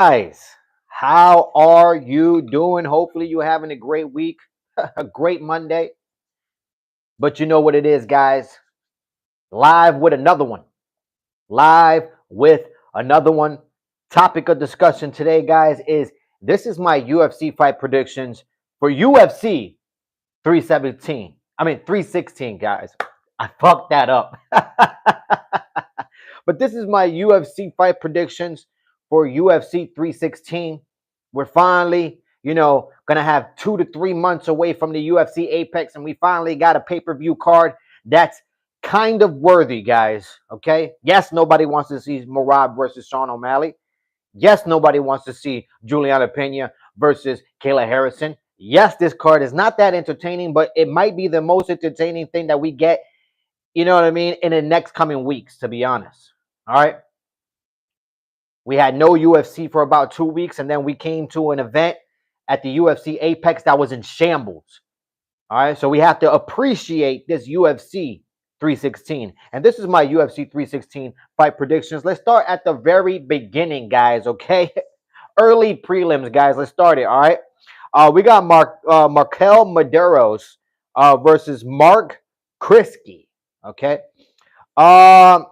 Guys, how are you doing? Hopefully, you're having a great week, a great Monday. But you know what it is, guys. Live with another one. Live with another one. Topic of discussion today, guys, is this is my UFC fight predictions for UFC 317. I mean, 316, guys. I fucked that up. But this is my UFC fight predictions for UFC 316. We're finally, gonna have 2 to 3 months away from the UFC Apex, and we finally got a pay-per-view card that's kind of worthy, guys. Okay. Yes, nobody wants to see Marab versus Sean O'Malley. Yes, nobody wants to see Juliana Pena versus Kayla Harrison. Yes, this card is not that entertaining, but it might be the most entertaining thing that we get, you know what I mean, in the next coming weeks, to be honest. All right. We had no UFC for about 2 weeks, and then we came to an event at the UFC Apex that was in shambles. All right. So we have to appreciate this UFC 316. And this is my UFC 316 fight predictions. Let's start at the very beginning, guys. Okay. Early prelims, guys. Let's start it. All right. We got Markel Maderos versus Mark Krisky. Okay. Um,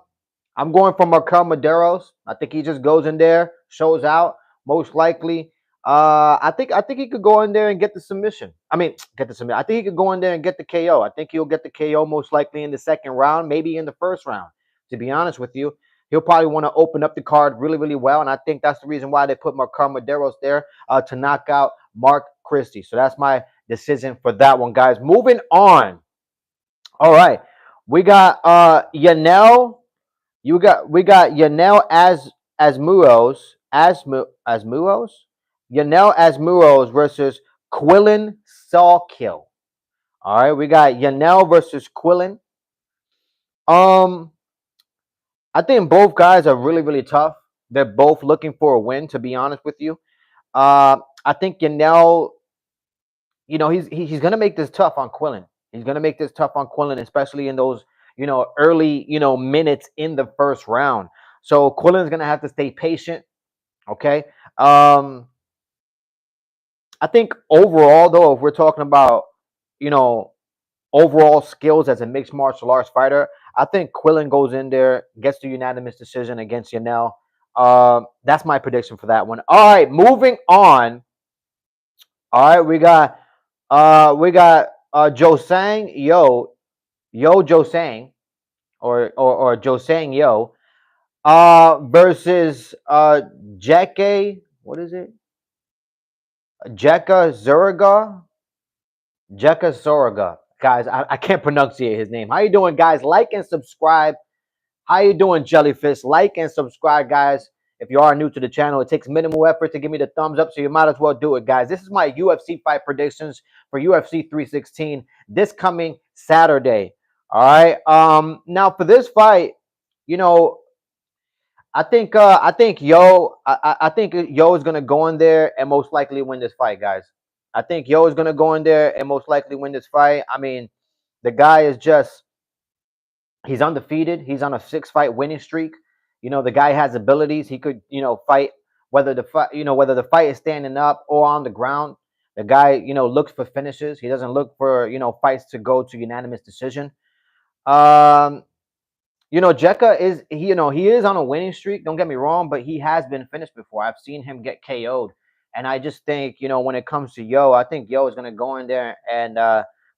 I'm going for Markel Maderos. I think he just goes in there, shows out, most likely. I think he could go in there and get the submission. I mean, get the submission. I think he could go in there and get the KO. I think he'll get the KO most likely in the second round, maybe in the first round. To be honest with you, he'll probably want to open up the card really, really well, and I think that's the reason why they put Markel Maderos there to knock out Mark Christie. So that's my decision for that one, guys. Moving on. All right, we got Yanel. We got Yanel Asmuos, Yanel Asmuos versus Quillen Sawkill. All right, we got Yanel versus Quillen. Um, I think both guys are really, really tough. They're both looking for a win, to be honest with you. I think Yanel, he's gonna make this tough on Quillen. He's gonna make this tough on Quillen, especially in those, early, minutes in the first round. So Quillen's gonna have to stay patient. Okay. I think overall, though, if we're talking about, you know, overall skills as a mixed martial arts fighter, I think Quillen goes in there, gets the unanimous decision against Yanel. That's my prediction for that one. All right, moving on. All right, we got Josang Yo Josang or Josang Yo versus Jeke, what is it? Jeka Zuraga? Jeka Zuraga. Guys, I can't pronunciate his name. How you doing, guys? Like and subscribe. How you doing, Jellyfish? Like and subscribe, guys. If you are new to the channel, it takes minimal effort to give me the thumbs up, so you might as well do it, guys. This is my UFC fight predictions for UFC 316 this coming Saturday. All right. Now for this fight, you know, I think Yo is gonna go in there and most likely win this fight, guys. I think Yo is gonna go in there and most likely win this fight. I mean, the guy is just he's undefeated. He's on a 6 fight winning streak. The guy has abilities. He could, fight whether the fight is standing up or on the ground. The guy, looks for finishes. He doesn't look for, fights to go to unanimous decision. Um, Jekka he is on a winning streak. Don't get me wrong, but he has been finished before. I've seen him get KO'd, and I just think when it comes to Yo, I think Yo is going to go in there and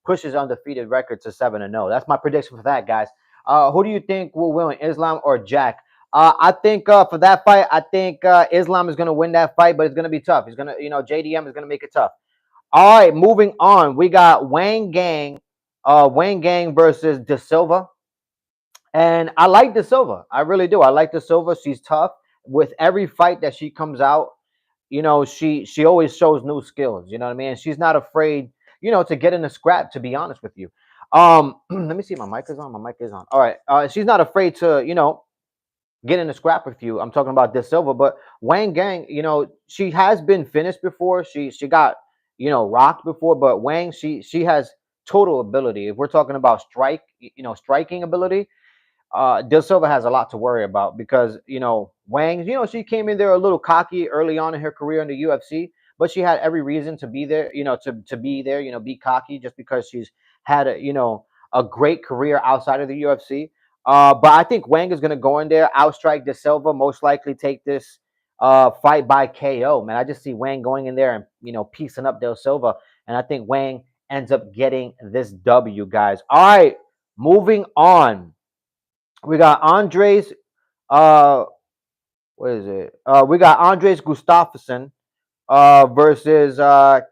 push his undefeated record to 7-0. That's my prediction for that, guys. Who do you think will win, Islam or Jack? I think for that fight, I think Islam is going to win that fight, but it's going to be tough. He's going to, JDM is going to make it tough. All right, moving on. We got Wang Gang versus De Silva. And I like De Silva. I really do. I like De Silva. She's tough. With every fight that she comes out, she always shows new skills. You know what I mean? She's not afraid, to get in a scrap, to be honest with you. Let me see. My mic is on. My mic is on. All right. She's not afraid to, get in a scrap with you. I'm talking about De Silva. But Wang Gang, she has been finished before. She got, rocked before. But Wang, she has total ability. If we're talking about striking ability, De Silva has a lot to worry about because Wang, she came in there a little cocky early on in her career in the UFC, but she had every reason to be there, to be there, be cocky just because she's had a great career outside of the UFC. But I think Wang is going to go in there, outstrike De Silva, most likely take this fight by KO. Man, I just see Wang going in there and piecing up De Silva, and I think Wang ends up getting this W, guys. All right, moving on. We got Andres. Uh, what is it? We got Andres Gustafsson versus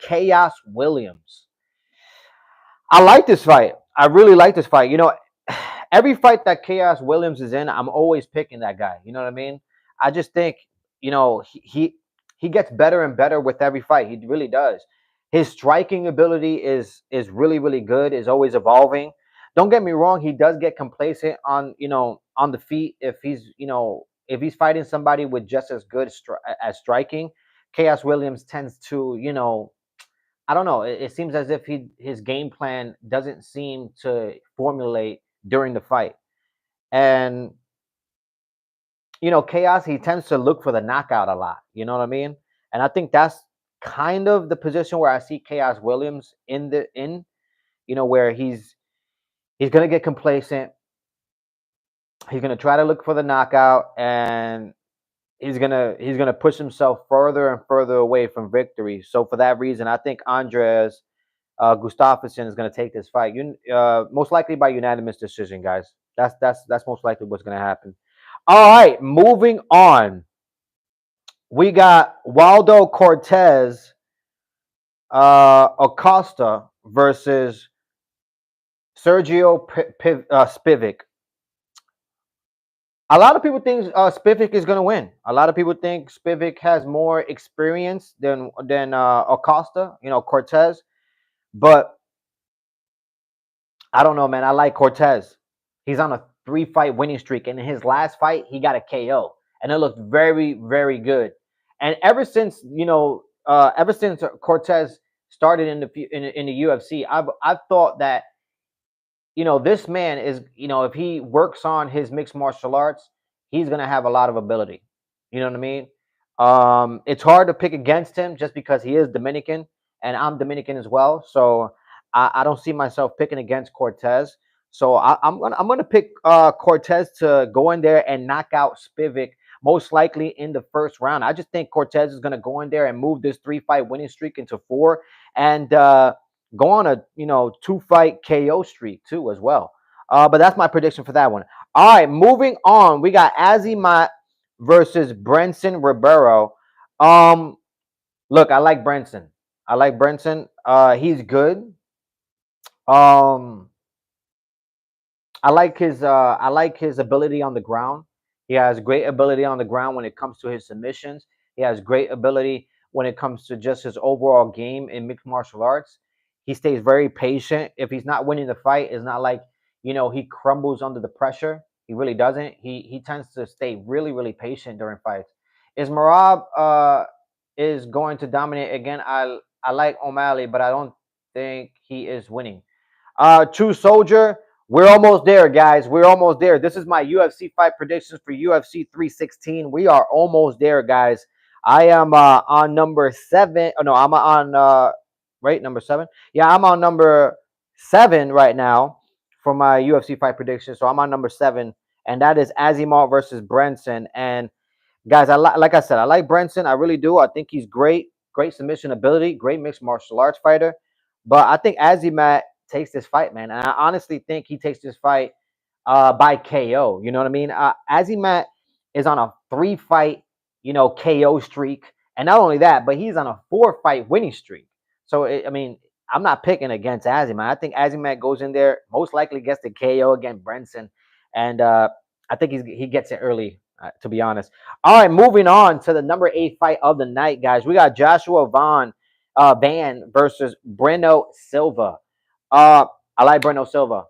Chaos Williams. I like this fight. I really like this fight. Every fight that Chaos Williams is in, I'm always picking that guy. You know what I mean? I just think he gets better and better with every fight. He really does. His striking ability is really really good. Is always evolving. Don't get me wrong. He does get complacent on the feet if he's fighting somebody with just as good as striking. Chaos Williams tends to I don't know. It seems as if his game plan doesn't seem to formulate during the fight. And Chaos, he tends to look for the knockout a lot. You know what I mean? And I think that's kind of the position where I see Chaos Williams where he's gonna get complacent. He's gonna try to look for the knockout, and he's gonna push himself further and further away from victory. So for that reason, I think Andres Gustafsson is going to take this fight. Most likely by unanimous decision, guys. That's most likely what's going to happen. All right, moving on. We got Waldo Cortez Acosta versus Sergio Spivak. A lot of people think Spivak is going to win. A lot of people think Spivak has more experience than Acosta, Cortez. But I don't know, man. I like Cortez. He's on a 3-fight winning streak, and in his last fight, he got a KO, and it looked very, very good. And ever since Cortez started in the UFC, I've thought that this man is if he works on his mixed martial arts, he's gonna have a lot of ability. You know what I mean? It's hard to pick against him just because he is Dominican, and I'm Dominican as well. So I don't see myself picking against Cortez. So I'm gonna pick Cortez to go in there and knock out Spivak, most likely in the first round. I just think Cortez is gonna go in there and move this 3-fight winning streak into 4, and go on a 2-fight KO streak too as well. But that's my prediction for that one. All right, moving on. We got Azimat versus Brenson Ribeiro. Look, I like Brenson. He's good. I like his ability on the ground. He has great ability on the ground when it comes to his submissions. He has great ability when it comes to just his overall game in mixed martial arts. He stays very patient. If he's not winning the fight, it's not like he crumbles under the pressure. He really doesn't. He tends to stay really really patient during fights. Is Marab is going to dominate again? I like O'Malley, but I don't think he is winning. True Soldier, we're almost there, guys. We're almost there. This is my UFC fight predictions for UFC 316. We are almost there, guys. I am on number 7. Oh, no, I'm on number 7. Yeah, I'm on number 7 right now for my UFC fight predictions. So I'm on number 7, and that is Azimat versus Brenson. And guys, like I said, I like Brenson. I really do. I think he's great submission ability, great mixed martial arts fighter. But I think Azimat takes this fight, man. And I honestly think he takes this fight by KO. You know what I mean? Azimat is on a 3-fight, KO streak. And not only that, but he's on a 4-fight winning streak. So, I'm not picking against Azimat. I think Azimat goes in there, most likely gets the KO against Brenson. And I think he gets it early, to be honest. All right, moving on to the number 8 fight of the night, guys. We got Joshua Van versus Breno Silva. I like Breno Silva.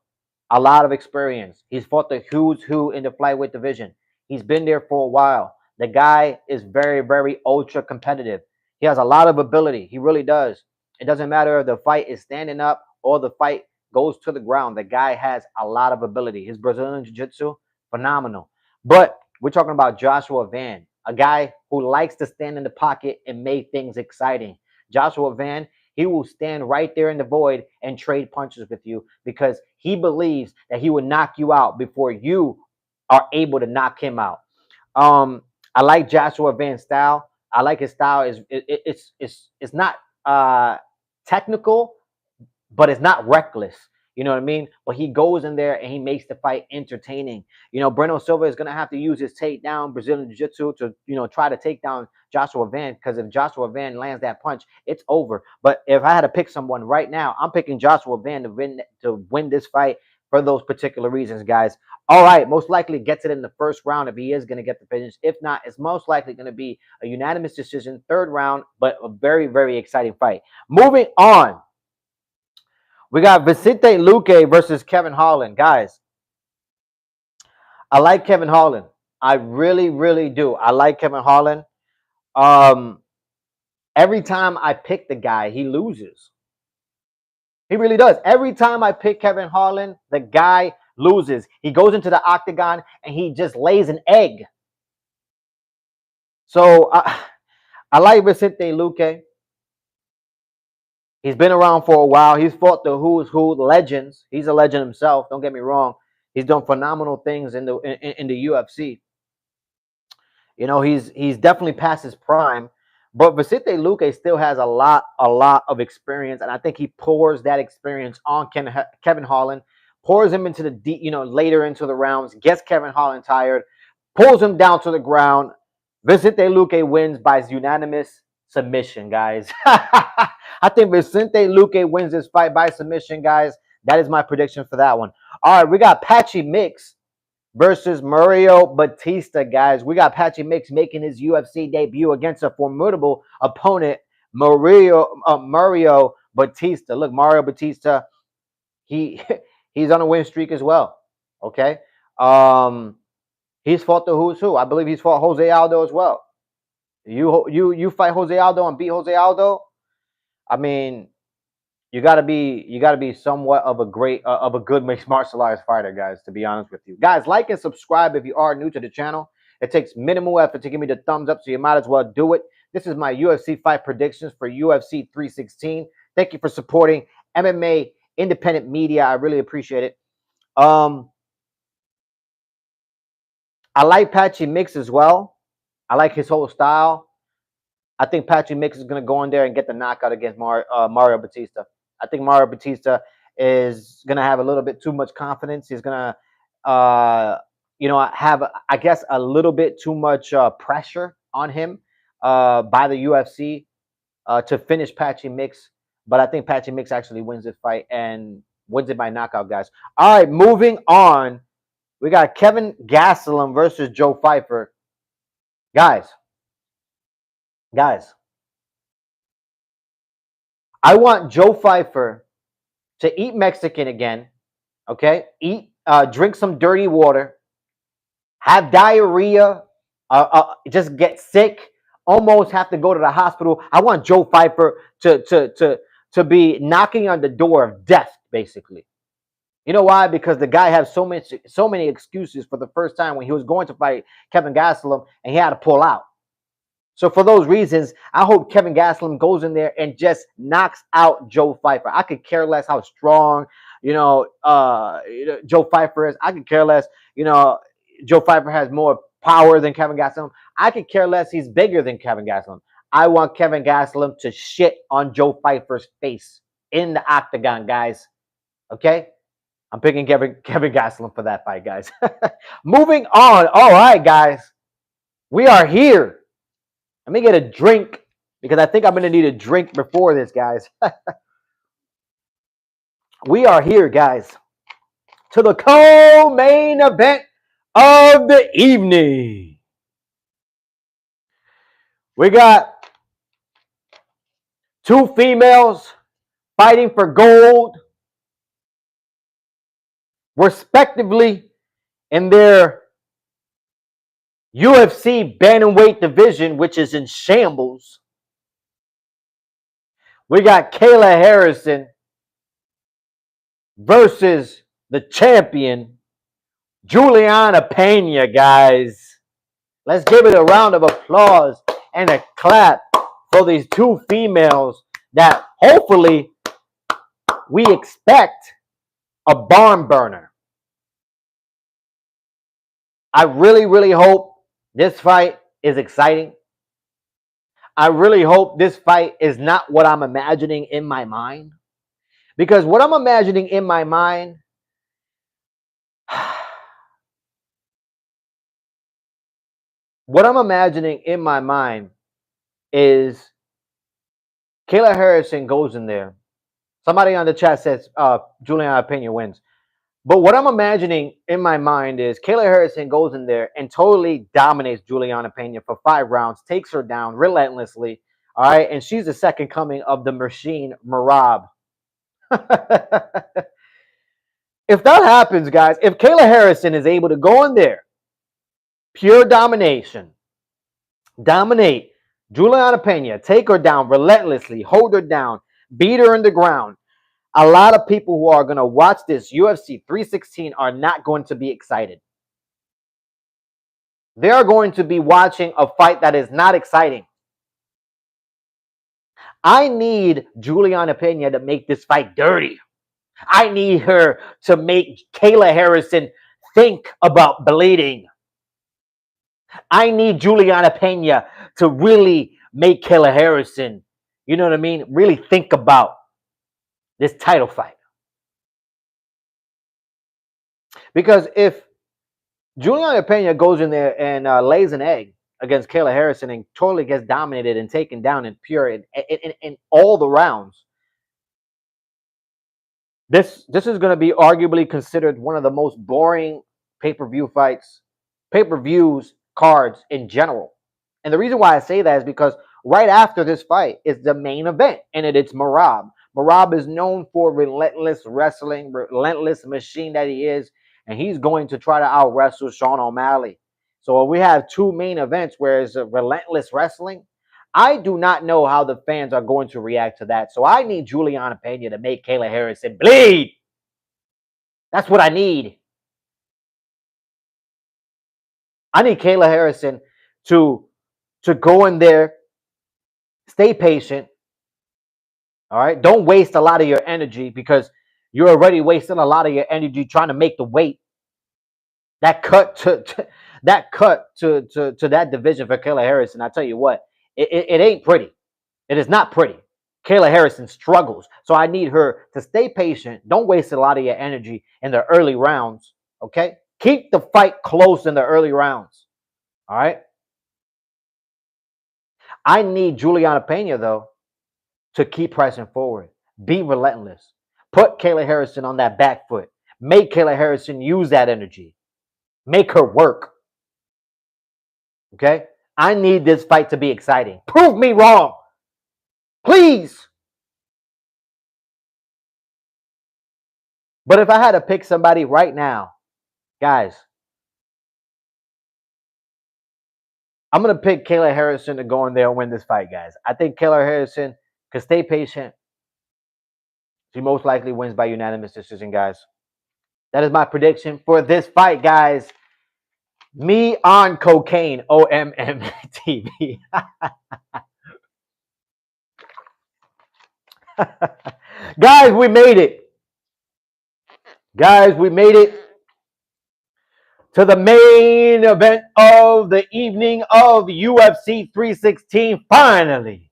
A lot of experience. He's fought the who's who in the flyweight division. He's been there for a while. The guy is very, very ultra competitive. He has a lot of ability. He really does. It doesn't matter if the fight is standing up or the fight goes to the ground. The guy has a lot of ability. His Brazilian Jiu-Jitsu, phenomenal. But we're talking about Joshua Van, a guy who likes to stand in the pocket and make things exciting. Joshua Van, he will stand right there in the void and trade punches with you because he believes that he will knock you out before you are able to knock him out. I like Joshua Van's style. I like his style. It's not technical, but it's not reckless. You know what I mean? But he goes in there and he makes the fight entertaining. You know, Breno Silva is going to have to use his takedown, Brazilian Jiu-Jitsu to, try to take down Joshua Van, because if Joshua Van lands that punch, it's over. But if I had to pick someone right now, I'm picking Joshua Van to win this fight for those particular reasons, guys. All right, most likely gets it in the first round if he is going to get the finish. If not, it's most likely going to be a unanimous decision, third round, but a very, very exciting fight. Moving on. We got Vicente Luque versus Kevin Holland. Guys, I like Kevin Holland. I really, really do. I like Kevin Holland. Um, every time I pick the guy, he loses. He really does. Every time I pick Kevin Holland, the guy loses. He goes into the octagon and he just lays an egg. So I like Vicente Luque. He's been around for a while. He's fought the who's who, the legends. He's a legend himself. Don't get me wrong. He's done phenomenal things in the UFC. You know, he's definitely past his prime, but Vicente Luque still has a lot of experience, and I think he pours that experience on Kevin Holland, pours him into the deep, later into the rounds, gets Kevin Holland tired, pulls him down to the ground. Vicente Luque wins by unanimous submission, guys. I think Vicente Luque wins this fight by submission, guys. That is my prediction for that one. All right, we got Patchy Mix versus Mario Batista, guys. We got Patchy Mix making his UFC debut against a formidable opponent, Mario Batista. Look, Mario Batista, he's on a win streak as well. Okay, he's fought the who's who. I believe he's fought Jose Aldo as well. You fight Jose Aldo and beat Jose Aldo. I mean, you gotta be somewhat of a good mixed martial arts fighter, guys, to be honest with you. Guys, like and subscribe if you are new to the channel. It takes minimal effort to give me the thumbs up, so you might as well do it. This is my UFC fight predictions for UFC 316. Thank you for supporting MMA independent media. I really appreciate it. I like Patchy Mix as well. I like his whole style. I think Patchy Mix is going to go in there and get the knockout against Mario Batista. I think Mario Batista is going to have a little bit too much confidence. He's going to, have, I guess, a little bit too much pressure on him by the UFC to finish Patchy Mix. But I think Patchy Mix actually wins this fight and wins it by knockout, guys. All right, moving on. We got Kevin Gastelum versus Joe Pfeiffer. Guys, I want Joe Pfeiffer to eat Mexican again, okay? Drink some dirty water, have diarrhea, just get sick, almost have to go to the hospital. I want Joe Pfeiffer to be knocking on the door of death, basically. You know why? Because the guy has so many excuses for the first time when he was going to fight Kevin Gastelum and he had to pull out. So for those reasons, I hope Kevin Gastelum goes in there and just knocks out Joe Pfeiffer. I could care less how strong, Joe Pfeiffer is. I could care less, Joe Pfeiffer has more power than Kevin Gastelum. I could care less he's bigger than Kevin Gastelum. I want Kevin Gastelum to shit on Joe Pfeiffer's face in the octagon, guys. Okay? I'm picking Kevin Gastelum for that fight, guys. Moving on. All right, guys. We are here. Let me get a drink because I think I'm going to need a drink before this, guys. We are here, guys, to the co-main event of the evening. We got two females fighting for gold, respectively, in their UFC bantamweight division, which is in shambles. We got Kayla Harrison versus the champion, Juliana Pena, guys. Let's give it a round of applause and a clap for these two females that hopefully we expect a barn burner. I really, really hope this fight is exciting. I really hope this fight is not what I'm imagining in my mind. Because what I'm imagining in my mind, what I'm imagining in my mind is Kayla Harrison goes in there. Somebody on the chat says Juliana Pena wins. But what I'm imagining in my mind is Kayla Harrison goes in there and totally dominates Juliana Pena for 5 rounds, takes her down relentlessly. All right. And she's the second coming of the machine, Marab. If that happens, guys, if Kayla Harrison is able to go in there, pure domination, dominate Juliana Pena, take her down relentlessly, hold her down, beat her in the ground, a lot of people who are going to watch this UFC 316 are not going to be excited. They are going to be watching a fight that is not exciting. I need Juliana Pena to make this fight dirty. I need her to make Kayla Harrison think about bleeding. I need Juliana Pena to really make Kayla Harrison, you know what I mean, really think about this title fight. Because if Juliana Pena goes in there and lays an egg against Kayla Harrison and totally gets dominated and taken down in pure in all the rounds, this is going to be arguably considered one of the most boring pay-per-view fights, pay-per-views, cards in general. And the reason why I say that is because right after this fight is the main event, and it's Marab. Marab is known for relentless wrestling, relentless machine that he is, and he's going to try to out wrestle Sean O'Malley. So we have two main events where it's relentless wrestling. I do not know how the fans are going to react to that. So I need Juliana Pena to make Kayla Harrison bleed. That's what I need. I need Kayla Harrison to go in there, stay patient. All right. Don't waste a lot of your energy because you're already wasting a lot of your energy trying to make the weight. That cut to that division for Kayla Harrison, I tell you what, it ain't pretty. It is not pretty. Kayla Harrison struggles. So I need her to stay patient. Don't waste a lot of your energy in the early rounds. Okay? Keep the fight close in the early rounds. All right? I need Juliana Pena, though, to keep pressing forward. Be relentless. Put Kayla Harrison on that back foot. Make Kayla Harrison use that energy. Make her work. Okay? I need this fight to be exciting. Prove me wrong. Please. But if I had to pick somebody right now, guys, I'm going to pick Kayla Harrison to go in there and win this fight, guys. I think Kayla Harrison can stay patient. She most likely wins by unanimous decision, guys. That is my prediction for this fight, guys. Me on cocaine, OMM TV. Guys, we made it. Guys, we made it to the main event of the evening of UFC 316. Finally.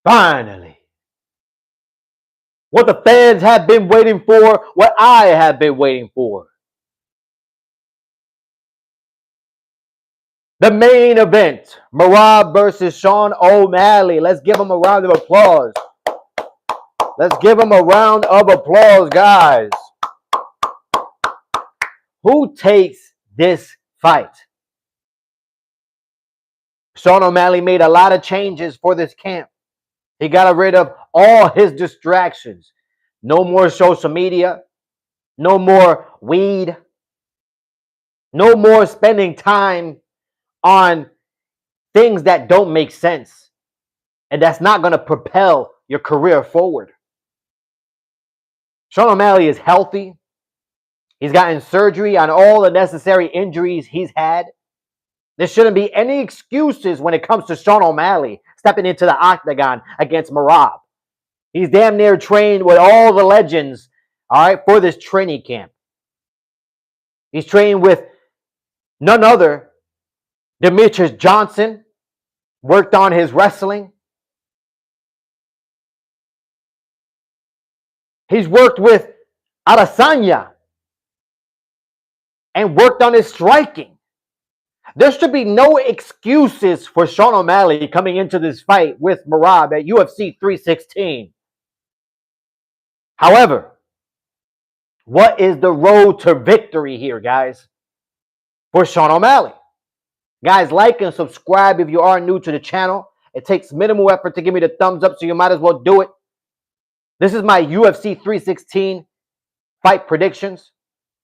Finally. What the fans have been waiting for, what I have been waiting for. The main event, Marab versus Sean O'Malley. Let's give him a round of applause. Let's give him a round of applause, guys. Who takes this fight? Sean O'Malley made a lot of changes for this camp. He got rid of all his distractions. No more social media. No more weed. No more spending time on things that don't make sense. And that's not going to propel your career forward. Sean O'Malley is healthy. He's gotten surgery on all the necessary injuries he's had. There shouldn't be any excuses when it comes to Sean O'Malley stepping into the octagon against Merab. He's damn near trained with all the legends, all right, for this training camp. He's trained with none other Demetrius Johnson, worked on his wrestling. He's worked with Adesanya and worked on his striking. There should be no excuses for Sean O'Malley coming into this fight with Merab at UFC 316. However, what is the road to victory here, guys, for Sean O'Malley? Guys, like and subscribe if you are new to the channel. It takes minimal effort to give me the thumbs up, so you might as well do it. This is my UFC 316 fight predictions.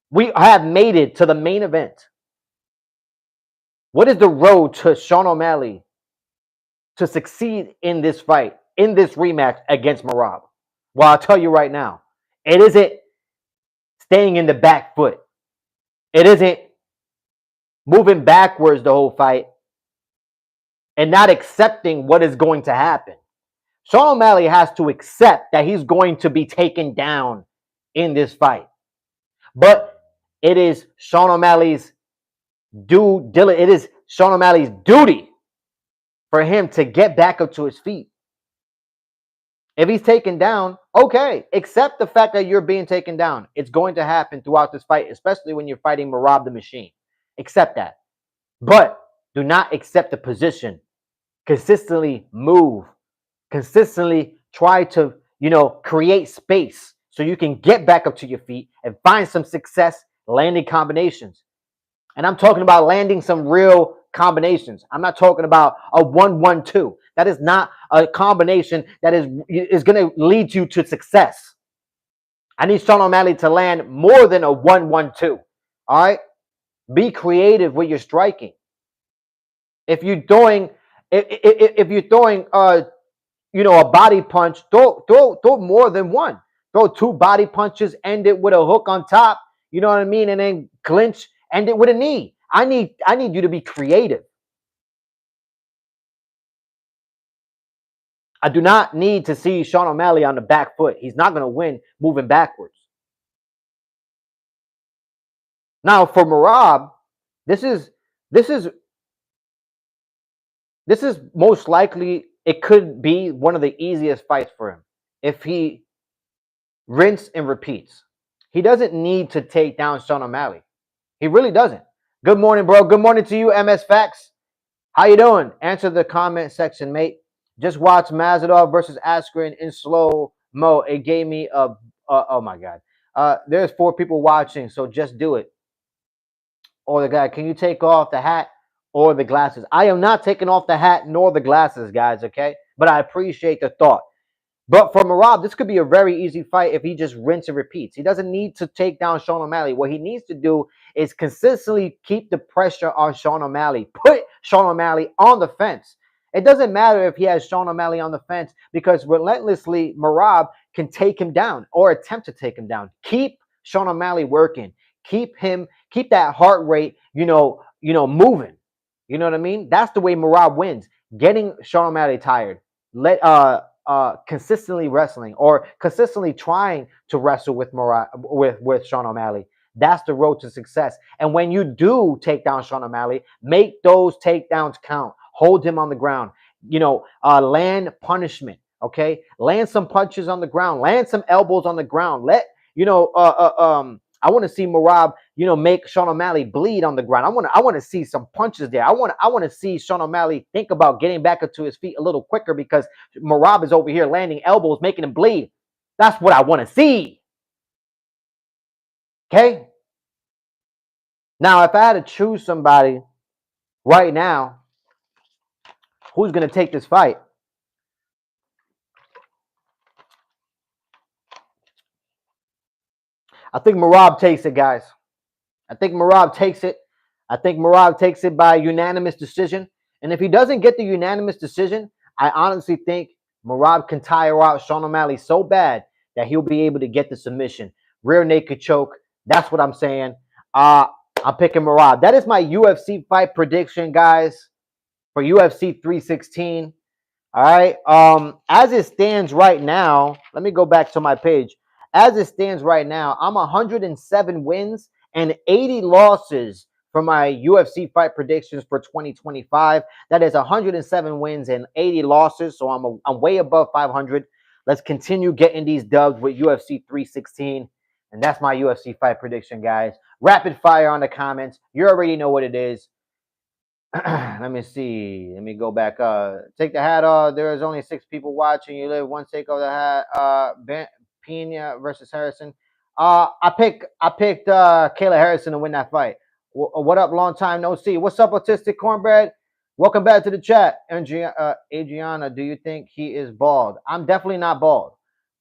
We have made it to the main event. What is the road to Sean O'Malley to succeed in this fight, in this rematch against Merab? Well, I'll tell you right now, it isn't staying in the back foot. It isn't moving backwards the whole fight and not accepting what is going to happen. Sean O'Malley has to accept that he's going to be taken down in this fight. But it is Sean O'Malley's duty for him to get back up to his feet. If he's taken down, okay, accept the fact that you're being taken down. It's going to happen throughout this fight, especially when you're fighting Merab the Machine. Accept that. But do not accept the position. Consistently move. Consistently try to, create space so you can get back up to your feet and find some success landing combinations. And I'm talking about landing some real combinations. I'm not talking about a 1-1-2. That is not a combination that is going to lead you to success. I need Sean O'Malley to land more than a 1-1-2. All right? Be creative with your striking. If you're throwing a body punch, throw more than one. Throw 2 body punches, end it with a hook on top. You know what I mean? And then clinch, end it with a knee. I need you to be creative. I do not need to see Sean O'Malley on the back foot. He's not going to win moving backwards. Now for Merab, this is most likely, it could be one of the easiest fights for him if he rinse and repeats. He doesn't need to take down Sean O'Malley. He really doesn't. Good morning, bro. Good morning to you, MS Facts. How you doing? Answer the comment section, mate. Just watch Mazadov versus Askren in slow mo. It gave me a oh my god. There's 4 people watching, so just do it. Or the guy, can you take off the hat or the glasses? I am not taking off the hat nor the glasses, guys, okay? But I appreciate the thought. But for Merab, this could be a very easy fight if he just rinse and repeats. He doesn't need to take down Sean O'Malley. What he needs to do is consistently keep the pressure on Sean O'Malley. Put Sean O'Malley on the fence. It doesn't matter if he has Sean O'Malley on the fence, because relentlessly Merab can take him down or attempt to take him down. Keep Sean O'Malley working. Keep that heart rate, moving. You know what I mean? That's the way Merab wins. Getting Sean O'Malley tired. Consistently wrestling or consistently trying to wrestle with Sean O'Malley. That's the road to success. And when you do take down Sean O'Malley, make those takedowns count. Hold him on the ground. Land punishment. Okay, land some punches on the ground. Land some elbows on the ground. I want to see Merab, make Sean O'Malley bleed on the ground. I want to see some punches there. I want to see Sean O'Malley think about getting back up to his feet a little quicker, because Merab is over here landing elbows, making him bleed. That's what I want to see. Okay? Now, if I had to choose somebody right now who's going to take this fight, I think Merab takes it, guys. I think Merab takes it. I think Merab takes it by unanimous decision. And if he doesn't get the unanimous decision, I honestly think Merab can tire out Sean O'Malley so bad that he'll be able to get the submission. Rear naked choke, That's what I'm saying. I'm picking Marab. That is my UFC fight prediction, guys, for UFC 316. All right. As it stands right now, let me go back to my page. As it stands right now, I'm 107 wins and 80 losses for my UFC fight predictions for 2025. That is 107 wins and 80 losses. So I'm way above 500. Let's continue getting these dubs with UFC 316. And that's my UFC fight prediction, guys. Rapid fire on the comments. You already know what it is. Let me see. Let me go back. Take the hat off. There is only 6 people watching. You live one take off the hat. Pena versus Harrison. I picked Kayla Harrison to win that fight. What up? Long time no see. What's up, Autistic Cornbread? Welcome back to the chat. Adriana, do you think he is bald? I'm definitely not bald.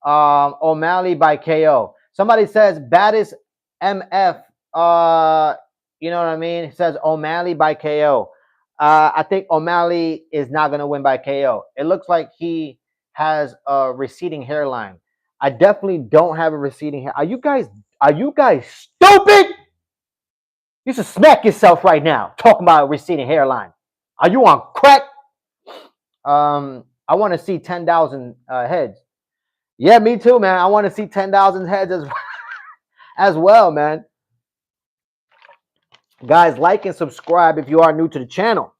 O'Malley by KO. Somebody says baddest MF. You know what I mean? It says O'Malley by KO. I think O'Malley is not going to win by KO. It looks like he has a receding hairline. I definitely don't have a receding hair. Are you guys stupid? You should smack yourself right now talking about a receding hairline. Are you on crack? I want to see 10,000 heads. Yeah, me too, man. I want to see 10,000 heads as well, man. Guys, like and subscribe if you are new to the channel.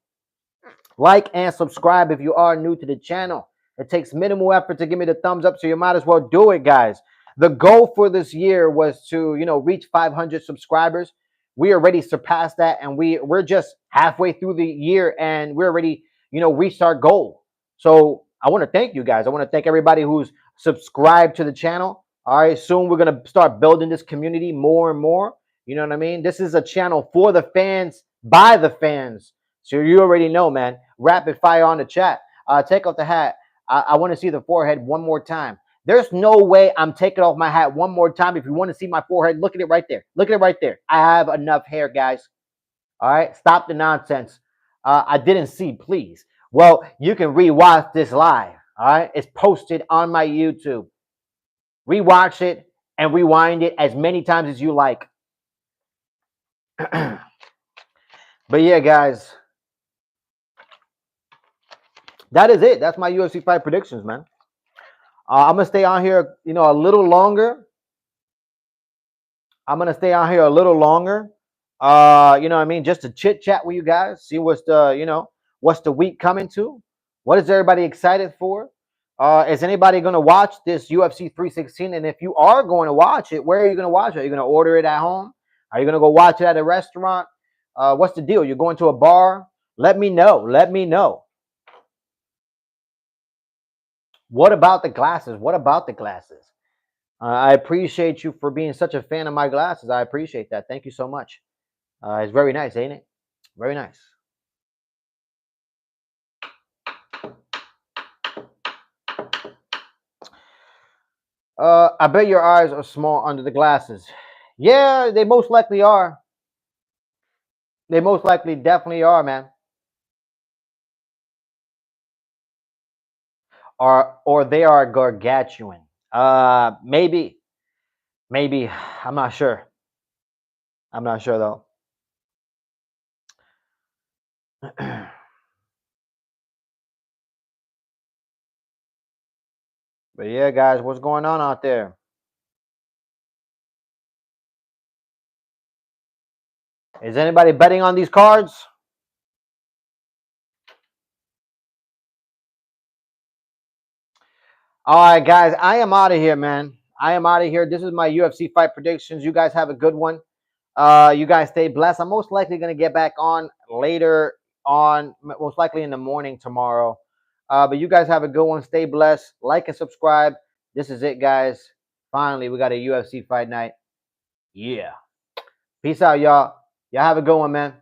Like and subscribe if you are new to the channel. It takes minimal effort to give me the thumbs up, so you might as well do it, guys. The goal for this year was to, reach 500 subscribers. We already surpassed that, and we're just halfway through the year, and we're already, reached our goal. So I want to thank you guys. I want to thank everybody who's subscribed to the channel. All right, soon we're going to start building this community more and more. You know what I mean? This is a channel for the fans, by the fans. So you already know, man. Rapid fire on the chat. Take off the hat. I want to see the forehead one more time. There's no way I'm taking off my hat one more time. If you want to see my forehead, look at it right there. Look at it right there. I have enough hair, guys. All right? Stop the nonsense. I didn't see, please. Well, you can rewatch this live. All right? It's posted on my YouTube. Rewatch it and rewind it as many times as you like. But yeah, guys, that is it. That's my UFC fight predictions, man. I'm gonna stay on here, a little longer. I'm gonna stay on here a little longer. You know what I mean? Just to chit chat with you guys, see what's the week coming to. What is everybody excited for? Is anybody gonna watch this UFC 316? And if you are going to watch it, where are you gonna watch it? Are you gonna order it at home? Are you gonna go watch it at a restaurant? What's the deal? You're going to a bar? Let me know. Let me know. What about the glasses? What about the glasses? I appreciate you for being such a fan of my glasses. I appreciate that. Thank you so much. It's very nice, ain't it? Very nice. I bet your eyes are small under the glasses. Yeah, they most likely are. They most likely definitely are, man. Or they are gargantuan. Maybe. I'm not sure. I'm not sure though. But yeah, guys, what's going on out there? Is anybody betting on these cards? All right, guys, I am out of here, man. I am out of here. This is my UFC fight predictions. You guys have a good one. You guys stay blessed. I'm most likely going to get back on later on, most likely in the morning tomorrow. But you guys have a good one. Stay blessed. Like and subscribe. This is it, guys. Finally, we got a UFC fight night. Yeah. Peace out, y'all. Y'all have a good one, man.